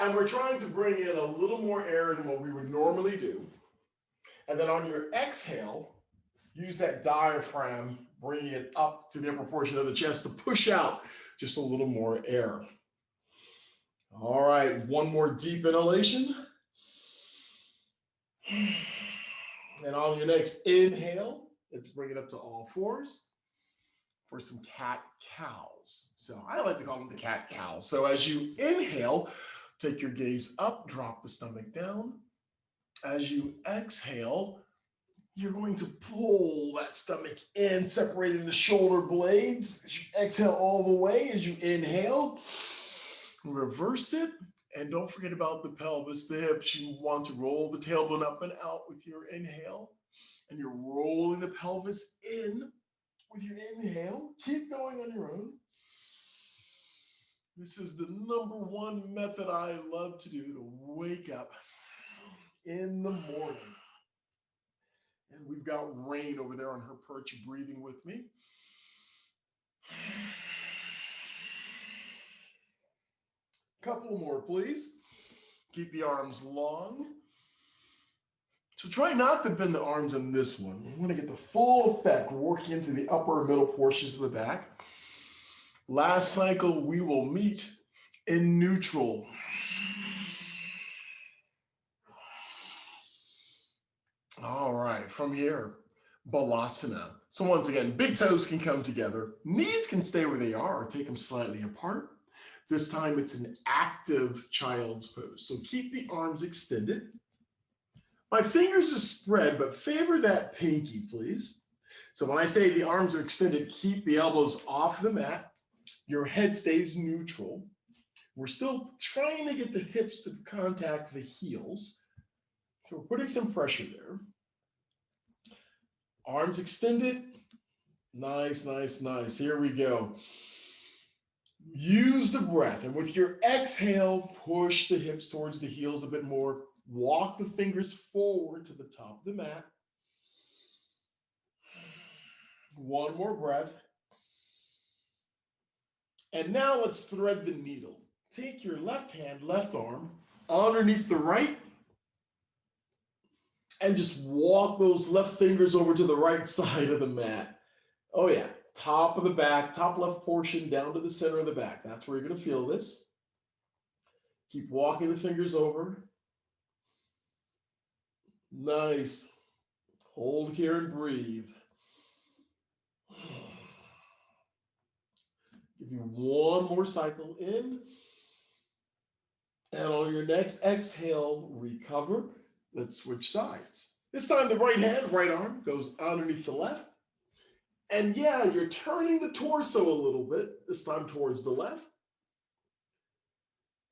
And we're trying to bring in a little more air than what we would normally do. And then on your exhale, use that diaphragm, bringing it up to the upper portion of the chest to push out just a little more air. All right, one more deep inhalation. And on your next inhale, let's bring it up to all fours for some cat cows. So I like to call them the cat cows. So as you inhale, take your gaze up, drop the stomach down. As you exhale, you're going to pull that stomach in, separating the shoulder blades. As you exhale all the way, as you inhale, reverse it. And don't forget about the pelvis, the hips. You want to roll the tailbone up and out with your inhale. And you're rolling the pelvis in with your inhale. Keep going on your own. This is the number one method I love to do to wake up in the morning. And we've got Rain over there on her perch breathing with me. Couple more, please. Keep the arms long. So try not to bend the arms on this one. You want to get the full effect working into the upper and middle portions of the back. Last cycle, we will meet in neutral. All right, from here, Balasana. So once again, big toes can come together. Knees can stay where they are or take them slightly apart. This time it's an active child's pose. So keep the arms extended. My fingers are spread, but favor that pinky, please. So when I say the arms are extended, keep the elbows off the mat. Your head stays neutral. We're still trying to get the hips to contact the heels. So we're putting some pressure there. Arms extended. Nice, nice, nice. Here we go. Use the breath. And with your exhale, push the hips towards the heels a bit more. Walk the fingers forward to the top of the mat. One more breath. And now let's thread the needle. Take your left hand, left arm underneath the right, and just walk those left fingers over to the right side of the mat. Oh yeah, top of the back, top left portion down to the center of the back. That's where you're going to feel this. Keep walking the fingers over. Nice. Hold here and breathe. Give you one more cycle in. And on your next exhale, recover. Let's switch sides. This time the right hand, right arm goes underneath the left. And yeah, you're turning the torso a little bit, this time towards the left.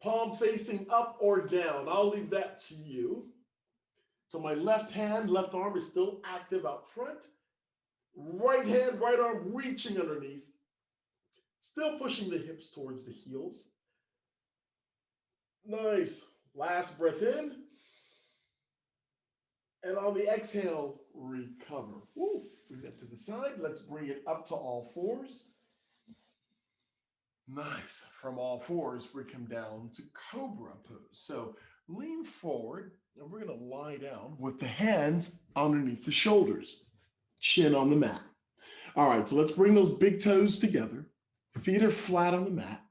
Palm facing up or down. I'll leave that to you. So my left hand, left arm is still active out front. Right hand, right arm reaching underneath. Still pushing the hips towards the heels. Nice. Last breath in. And on the exhale, recover. Woo. Bring that to the side. Let's bring it up to all fours. Nice. From all fours, we come down to Cobra pose. So lean forward, and we're going to lie down with the hands underneath the shoulders, chin on the mat. All right, so let's bring those big toes together. Feet are flat on the mat,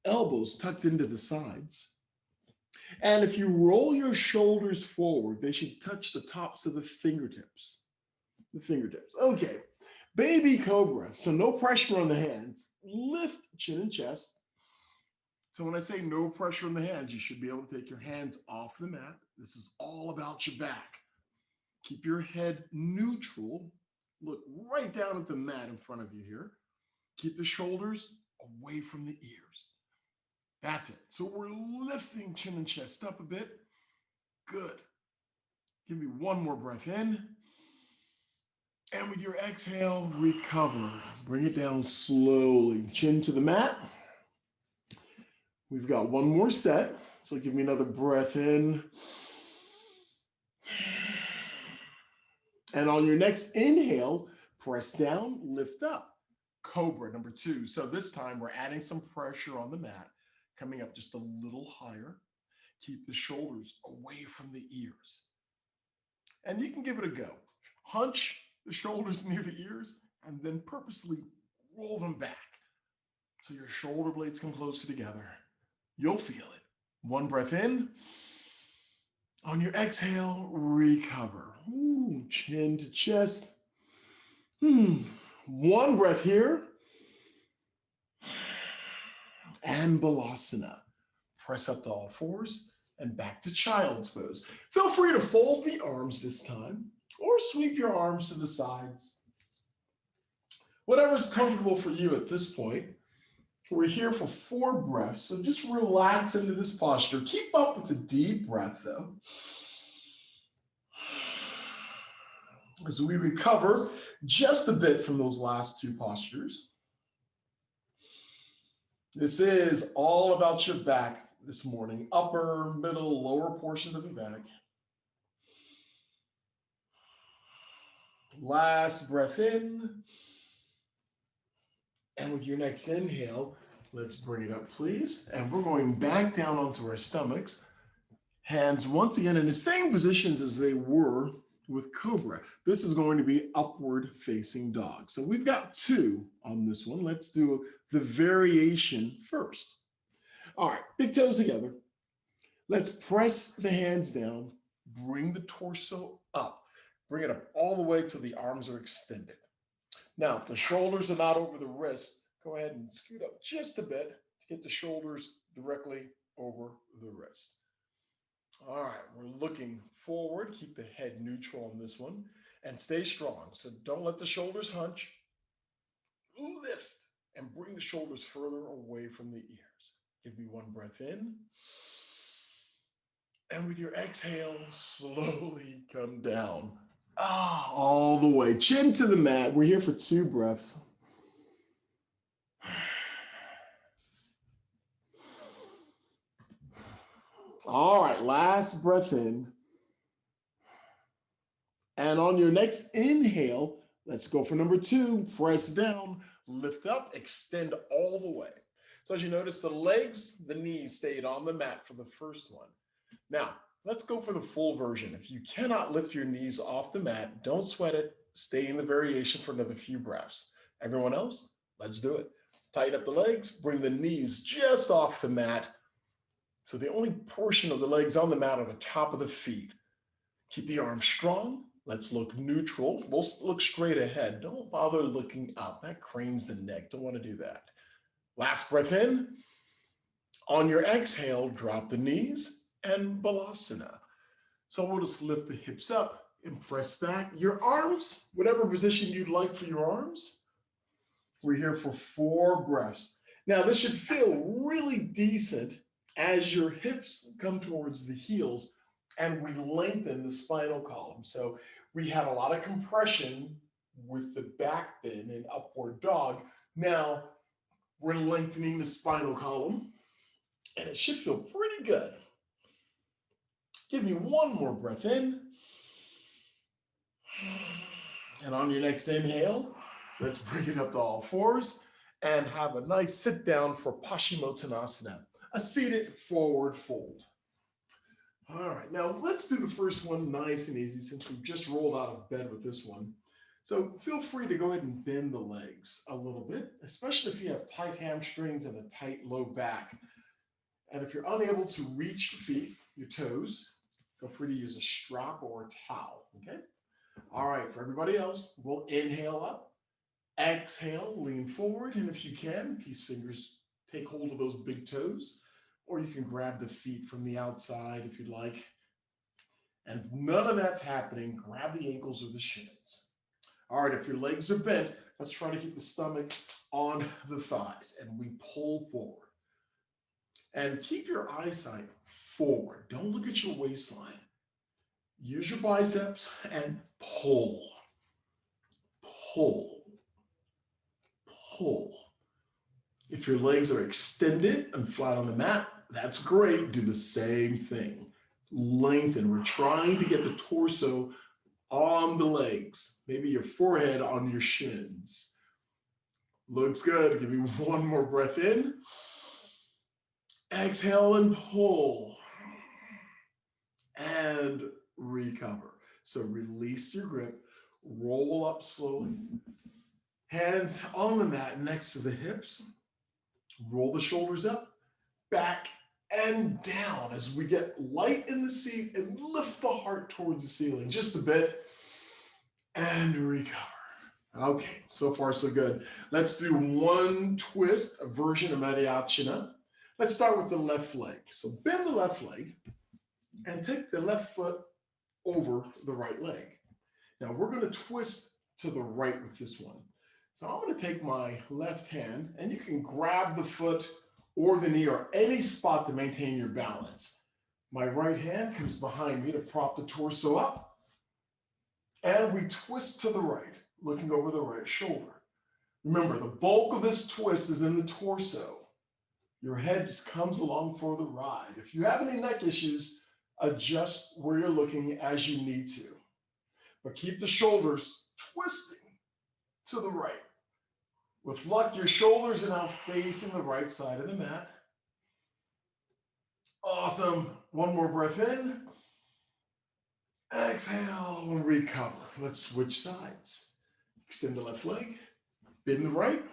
elbows tucked into the sides. And if you roll your shoulders forward, they should touch the tops of the fingertips. The fingertips. Okay. Baby cobra. So no pressure on the hands. Lift chin and chest. So when I say no pressure on the hands, you should be able to take your hands off the mat. This is all about your back. Keep your head neutral. Look right down at the mat in front of you here. Keep the shoulders away from the ears. That's it. So we're lifting chin and chest up a bit. Good. Give me one more breath in. And with your exhale, recover. Bring it down slowly. Chin to the mat. We've got one more set. So give me another breath in. And on your next inhale, press down, lift up. Cobra number 2. So this time we're adding some pressure on the mat, coming up just a little higher. Keep the shoulders away from the ears. And you can give it a go. Hunch the shoulders near the ears and then purposely roll them back so your shoulder blades come closer together. You'll feel it. One breath in. On your exhale, recover. Ooh, chin to chest. One breath here. And Balasana. Press up to all fours and back to child's pose. Feel free to fold the arms this time or sweep your arms to the sides. Whatever's comfortable for you at this point. We're here for 4 breaths, so just relax into this posture. Keep up with the deep breath, though. As we recover just a bit from those last 2 postures. This is all about your back this morning, upper, middle, lower portions of your back. Last breath in. And with your next inhale, let's bring it up, please. And we're going back down onto our stomachs. Hands once again in the same positions as they were with Cobra. This is going to be upward facing dog. So we've got 2 on this one. Let's do the variation first. All right, big toes together. Let's press the hands down, bring the torso up. Bring it up all the way till the arms are extended. Now, if the shoulders are not over the wrist, go ahead and scoot up just a bit to get the shoulders directly over the wrist. All right, we're looking forward. Keep the head neutral on this one and stay strong. So don't let the shoulders hunch. Lift and bring the shoulders further away from the ears. Give me one breath in. And with your exhale, slowly come down. All the way. Chin to the mat. We're here for 2 breaths. All right, last breath in. And on your next inhale, let's go for number 2. Press down, lift up, extend all the way. So as you notice, the legs, the knees stayed on the mat for the first one. Now, let's go for the full version. If you cannot lift your knees off the mat, don't sweat it. Stay in the variation for another few breaths. Everyone else, let's do it. Tighten up the legs, bring the knees just off the mat. So the only portion of the legs on the mat are the top of the feet. Keep the arms strong. Let's look neutral. We'll look straight ahead. Don't bother looking up. That cranes the neck. Don't want to do that. Last breath in. On your exhale, drop the knees and Balasana. So we'll just lift the hips up and press back. Your arms, whatever position you'd like for your arms. We're here for 4 breaths. Now this should feel really decent as your hips come towards the heels and we lengthen the spinal column. So we had a lot of compression with the back bend in upward dog. Now we're lengthening the spinal column and it should feel pretty good. Give me one more breath in. And on your next inhale, let's bring it up to all fours and have a nice sit down for Paschimottanasana, a seated forward fold. All right, now let's do the first one nice and easy since we've just rolled out of bed with this one. So feel free to go ahead and bend the legs a little bit, especially if you have tight hamstrings and a tight low back. And if you're unable to reach your feet, your toes, feel free to use a strap or a towel, okay? All right, for everybody else, we'll inhale up, exhale, lean forward, and if you can, peace fingers, take hold of those big toes, or you can grab the feet from the outside if you'd like. And if none of that's happening, grab the ankles or the shins. All right, if your legs are bent, let's try to keep the stomach on the thighs, and we pull forward. And keep your eyesight forward. Don't look at your waistline. Use your biceps and pull, pull, pull. If your legs are extended and flat on the mat, that's great. Do the same thing. Lengthen. We're trying to get the torso on the legs. Maybe your forehead on your shins. Looks good. Give me one more breath in. Exhale and pull. and recover. So release your grip, roll up slowly, hands on the mat next to the hips, roll the shoulders up, back, and down as we get light in the seat and lift the heart towards the ceiling just a bit and recover. Okay, so far so good. Let's do one twist, a version of Mariachina. Let's start with the left leg. So bend the left leg and take the left foot over the right leg. Now we're going to twist to the right with this one. So I'm going to take my left hand, and you can grab the foot or the knee or any spot to maintain your balance. My right hand comes behind me to prop the torso up, and we twist to the right, looking over the right shoulder. Remember, the bulk of this twist is in the torso. Your head just comes along for the ride. If you have any neck issues, adjust where you're looking as you need to. But keep the shoulders twisting to the right. With luck, your shoulders are now facing the right side of the mat. Awesome. One more breath in. Exhale and recover. Let's switch sides. Extend the left leg, bend the right,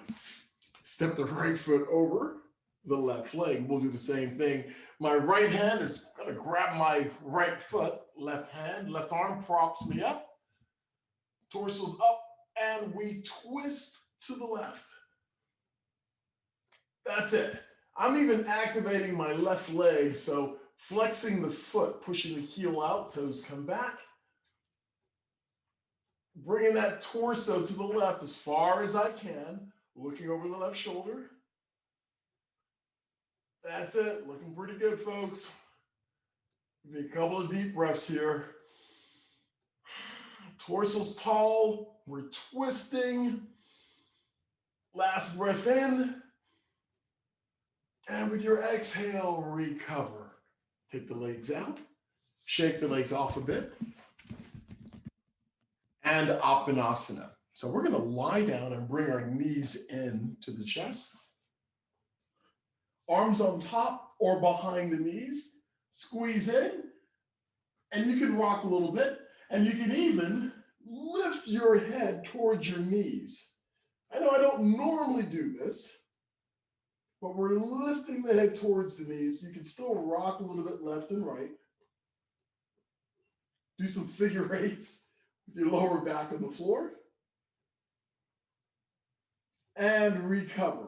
step the right foot over the left leg. We'll do the same thing. My right hand is going to grab my right foot, left hand, left arm props me up, torso's up, and we twist to the left. That's it. I'm even activating my left leg, so flexing the foot, pushing the heel out, toes come back. Bringing that torso to the left as far as I can, looking over the left shoulder. That's it, looking pretty good, folks. Give me a couple of deep breaths here. Torso's tall, we're twisting. Last breath in. And with your exhale, recover. Take the legs out, shake the legs off a bit. And Appanasana. So we're going to lie down and bring our knees in to the chest. Arms on top or behind the knees. Squeeze in. And you can rock a little bit. And you can even lift your head towards your knees. I know I don't normally do this, but we're lifting the head towards the knees. You can still rock a little bit left and right. Do some figure eights with your lower back on the floor. And recover.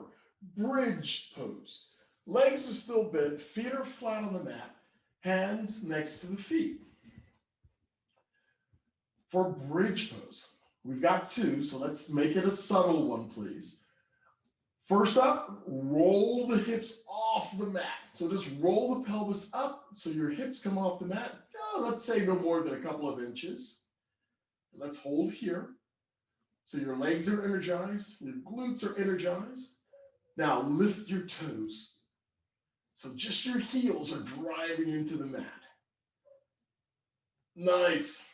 Bridge pose. Legs are still bent, feet are flat on the mat, hands next to the feet. For bridge pose, we've got two, so let's make it a subtle one, please. First up, roll the hips off the mat. So just roll the pelvis up so your hips come off the mat. Let's say no more than a couple of inches. Let's hold here. So your legs are energized, your glutes are energized. Now lift your toes. So just your heels are driving into the mat. Nice.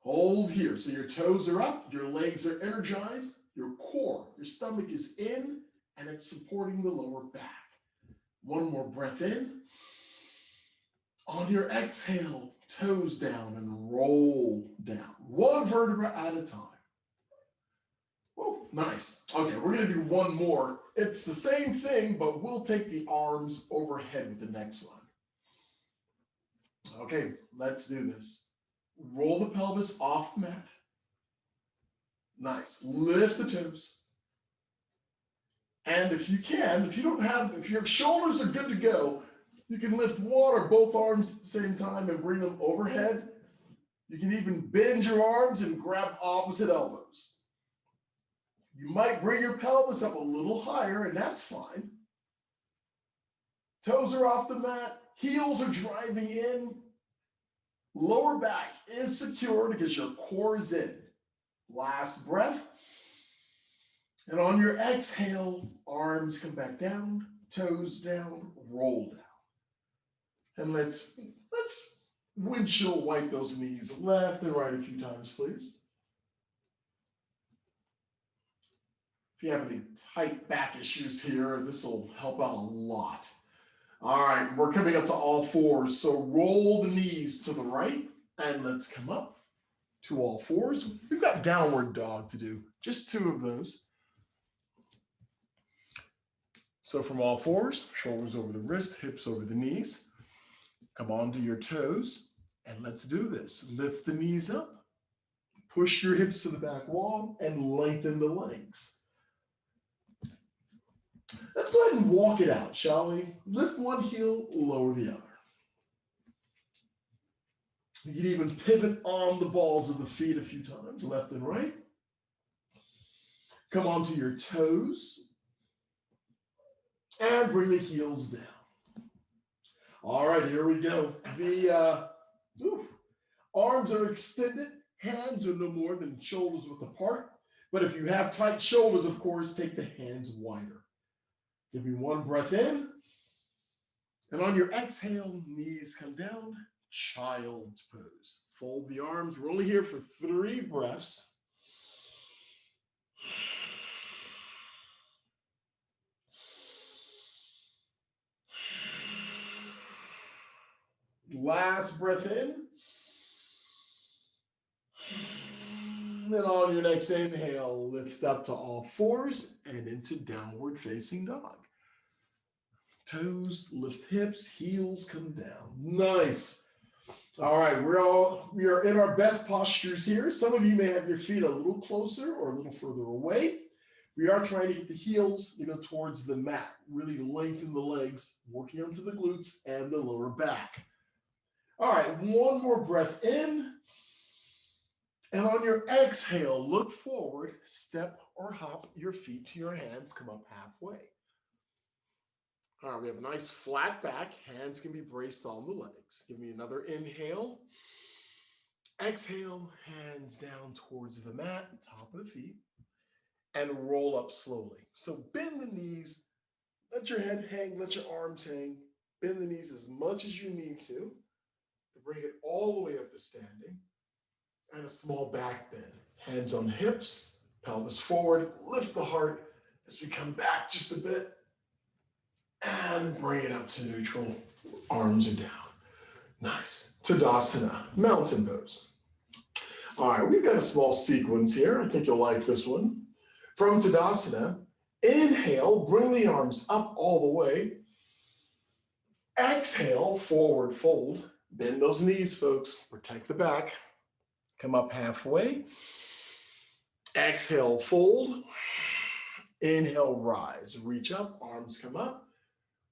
Hold here. So your toes are up, your legs are energized, your core, your stomach is in, and it's supporting the lower back. One more breath in. On your exhale, toes down and roll down. One vertebra at a time. Whoa, nice. Okay, we're going to do one more. It's the same thing, but we'll take the arms overhead with the next one. Okay, let's do this. Roll the pelvis off the mat. Nice. Lift the toes. And if you can, if your shoulders are good to go, you can lift one or both arms at the same time and bring them overhead. You can even bend your arms and grab opposite elbows. You might bring your pelvis up a little higher, and that's fine. Toes are off the mat, heels are driving in. Lower back is secured because your core is in. Last breath. And on your exhale, arms come back down, toes down, roll down. And let's windshield wipe those knees left and right a few times, please. If you have any tight back issues here, this will help out a lot. All right, we're coming up to all fours. So roll the knees to the right and let's come up to all fours. We've got downward dog to do, just two of those. So from all fours, shoulders over the wrist, hips over the knees. Come onto your toes and let's do this. Lift the knees up, push your hips to the back wall and lengthen the legs. Let's go ahead and walk it out, shall we? Lift one heel, lower the other. You can even pivot on the balls of the feet a few times, left and right. Come onto your toes and bring the heels down. All right, here we go. The arms are extended, hands are no more than shoulders width apart. But if you have tight shoulders, of course, take the hands wider. Give me one breath in. And on your exhale, knees come down, child's pose. Fold the arms. We're only here for 3 breaths. Last breath in. Then on your next inhale, lift up to all fours and into downward facing dog. Toes, lift hips, heels come down. Nice. All right, we are in our best postures here. Some of you may have your feet a little closer or a little further away. We are trying to get the heels, towards the mat, really lengthen the legs, working onto the glutes and the lower back. All right, one more breath in. And on your exhale, look forward, step or hop your feet to your hands, come up halfway. All right, we have a nice flat back. Hands can be braced on the legs. Give me another inhale. Exhale, hands down towards the mat, top of the feet, and roll up slowly. So bend the knees, let your head hang, let your arms hang. Bend the knees as much as you need to bring it all the way up to standing. And a small back bend. Hands on hips, pelvis forward, lift the heart as we come back just a bit. And bring it up to neutral. Arms are down. Nice. Tadasana, mountain pose. All right, we've got a small sequence here. I think you'll like this one. From Tadasana, inhale, bring the arms up all the way. Exhale, forward fold. Bend those knees, folks. Protect the back. Come up halfway. Exhale, fold. Inhale, rise. Reach up, arms come up.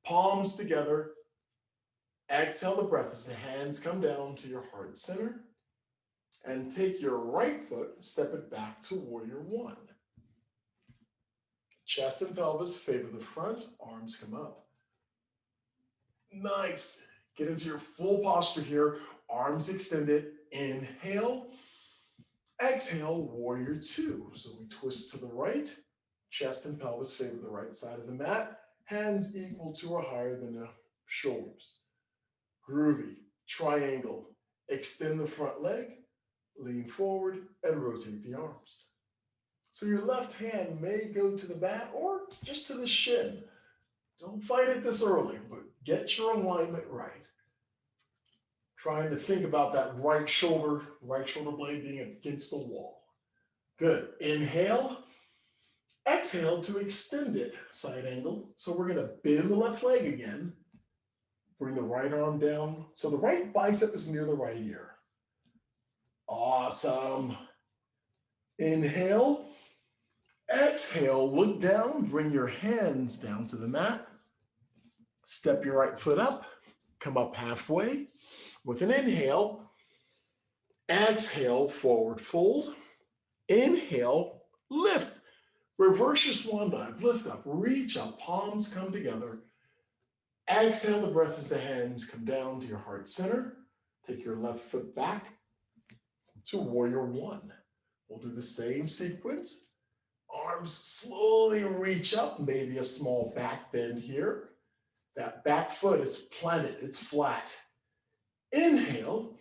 Palms together. Exhale the breath as the hands come down to your heart center. And take your right foot, step it back to warrior one. Chest and pelvis favor the front, arms come up. Nice. Get into your full posture here. Arms extended. Inhale. Exhale, warrior two. So we twist to the right. Chest and pelvis favor the right side of the mat. Hands equal to or higher than the shoulders. Groovy. Triangle. Extend the front leg. Lean forward and rotate the arms. So your left hand may go to the mat or just to the shin. Don't fight it this early, but get your alignment right. Trying to think about that right shoulder blade being against the wall. Good. Inhale. Exhale to extend it, side angle. So we're going to bend the left leg again. Bring the right arm down. So the right bicep is near the right ear. Awesome. Inhale. Exhale, look down, bring your hands down to the mat. Step your right foot up, come up halfway. With an inhale, exhale, forward fold. Inhale, lift. Reverse your swan dive, lift up, reach up, palms come together. Exhale the breath as the hands come down to your heart center. Take your left foot back to warrior one. We'll do the same sequence. Arms slowly reach up, maybe a small back bend here. That back foot is planted, it's flat. Inhale,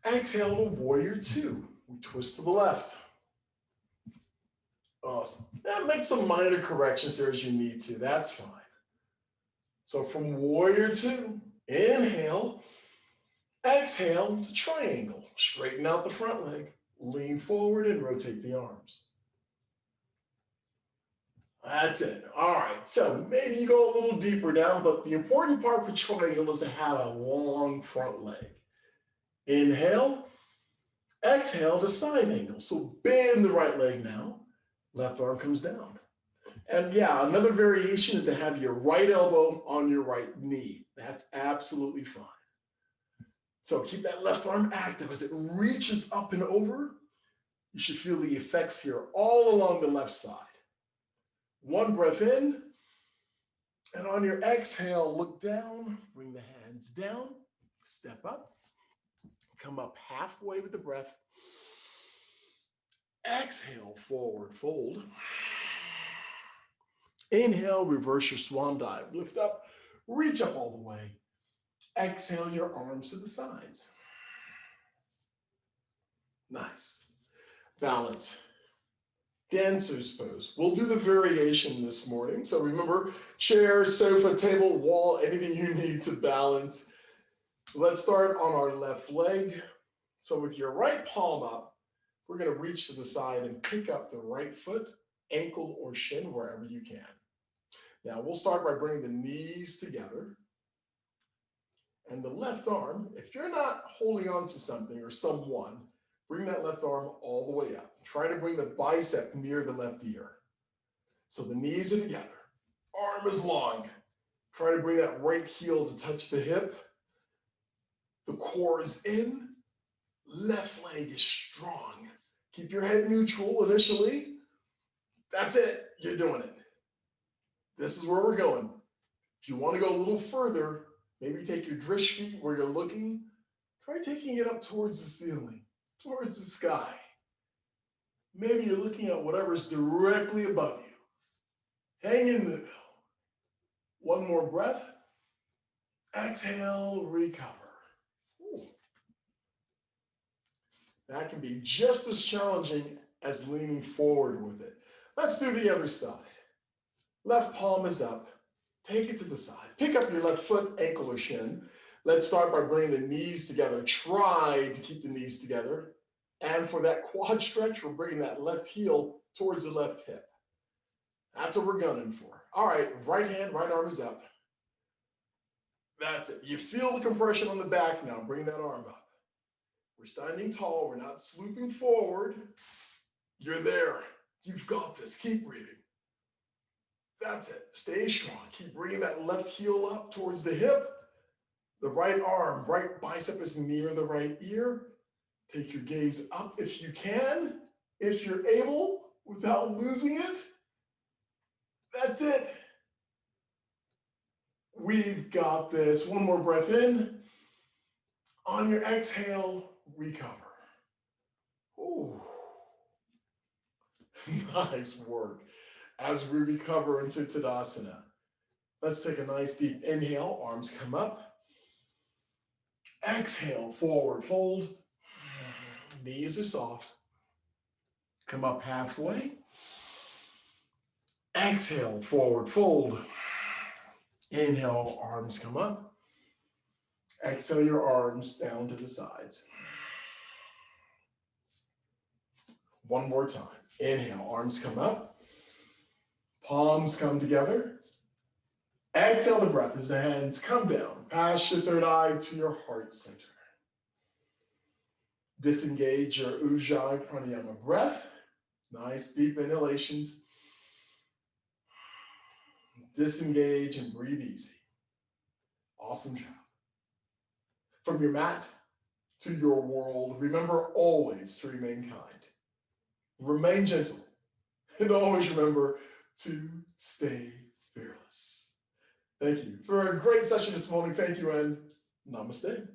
exhale to warrior two. We twist to the left. Awesome. And make some minor corrections there as you need to, that's fine. So from warrior two, inhale, exhale to triangle. Straighten out the front leg, lean forward and rotate the arms. That's it. All right. So maybe you go a little deeper down, but the important part for triangle is to have a long front leg. Inhale, exhale to side angle. So bend the right leg now. Left arm comes down. And yeah, another variation is to have your right elbow on your right knee. That's absolutely fine. So keep that left arm active as it reaches up and over. You should feel the effects here all along the left side. One breath in, and on your exhale, look down, bring the hands down, step up, come up halfway with the breath. Exhale, forward fold. Inhale, reverse your swan dive. Lift up, reach up all the way. Exhale your arms to the sides. Nice. Balance. Dancer's pose. We'll do the variation this morning. So remember, chair, sofa, table, wall, anything you need to balance. Let's start on our left leg. So with your right palm up, we're going to reach to the side and pick up the right foot, ankle, or shin, wherever you can. Now we'll start by bringing the knees together. And the left arm, if you're not holding on to something or someone, bring that left arm all the way up. Try to bring the bicep near the left ear. So the knees are together. Arm is long. Try to bring that right heel to touch the hip. The core is in. Left leg is strong. Keep your head neutral initially. That's it. You're doing it. This is where we're going. If you want to go a little further, maybe take your drish feet where you're looking. Try taking it up towards the ceiling, towards the sky. Maybe you're looking at whatever's directly above you. Hang in the middle. One more breath. Exhale, recover. Ooh. That can be just as challenging as leaning forward with it. Let's do the other side. Left palm is up. Take it to the side. Pick up your left foot, ankle, or shin. Let's start by bringing the knees together. Try to keep the knees together. And for that quad stretch, we're bringing that left heel towards the left hip. That's what we're gunning for. All right, right hand, right arm is up. That's it. You feel the compression on the back now. Bring that arm up. We're standing tall. We're not swooping forward. You're there. You've got this. Keep breathing. That's it. Stay strong. Keep bringing that left heel up towards the hip. The right arm, right bicep is near the right ear. Take your gaze up if you can, if you're able, without losing it. That's it. We've got this. One more breath in. On your exhale, recover. Ooh. Nice work. As we recover into Tadasana, let's take a nice deep inhale. Arms come up. Exhale, forward fold. Knees are soft. Come up halfway. Exhale, forward fold. Inhale, arms come up. Exhale your arms down to the sides. One more time. Inhale, arms come up. Palms come together. Exhale the breath as the hands come down, past your third eye to your heart center. Disengage your Ujjayi Pranayama breath. Nice deep inhalations. Disengage and breathe easy. Awesome job. From your mat to your world, remember always to remain kind. Remain gentle. And always remember to stay fearless. Thank you for a great session this morning. Thank you and namaste.